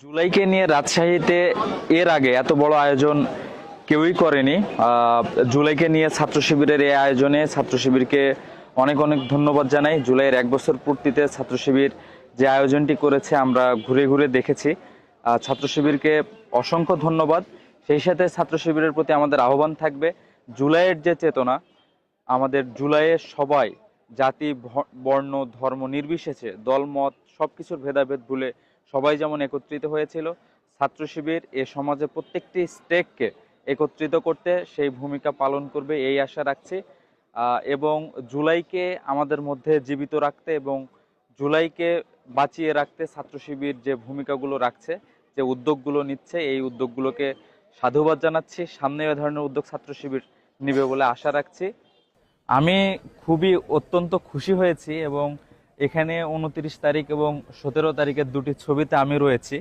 জুলাইকে নিয়ে রাজশাহীতে এর আগে এত বড় আয়োজন কেউই করেনি। জুলাইকে নিয়ে ছাত্র শিবিরের এই আয়োজনে ছাত্র শিবিরকে অনেক অনেক ধন্যবাদ জানাই। জুলাইয়ের 1 বছর পূর্তিতে ছাত্র শিবির যে আয়োজনটি করেছে আমরা ঘুরে ঘুরে দেখেছি। ছাত্র শিবিরকে অসংখ্য ধন্যবাদ। সেই সাথে ছাত্র শিবিরের প্রতি আমাদের আহ্বান থাকবে, জুলাইয়ের যে চেতনা, আমাদের জুলাইয়ে সবাই জাতি বর্ণ ধর্ম নির্বিশেষে দলমত সবকিছুর ভেদাভেদ ভুলে সবাই যেমন একত্রিত হয়েছিল, ছাত্র শিবির এ সমাজে প্রত্যেকটি স্টেককে একত্রিত করতে সেই ভূমিকা পালন করবে এই আশা রাখছি। এবং জুলাইকে আমাদের মধ্যে জীবিত রাখতে এবং জুলাইকে বাঁচিয়ে রাখতে ছাত্র শিবির যে ভূমিকাগুলো রাখছে, যে উদ্যোগগুলো নিচ্ছে, এই উদ্যোগগুলোকে সাধুবাদ জানাচ্ছি। সামনে এ ধরনের উদ্যোগ ছাত্র শিবির নিবে বলে আশা রাখছি। আমি খুবই অত্যন্ত খুশি হয়েছি এবং এখানে 29 তারিখ এবং 17 তারিখের দুটি ছবিতে আমি রয়েছি।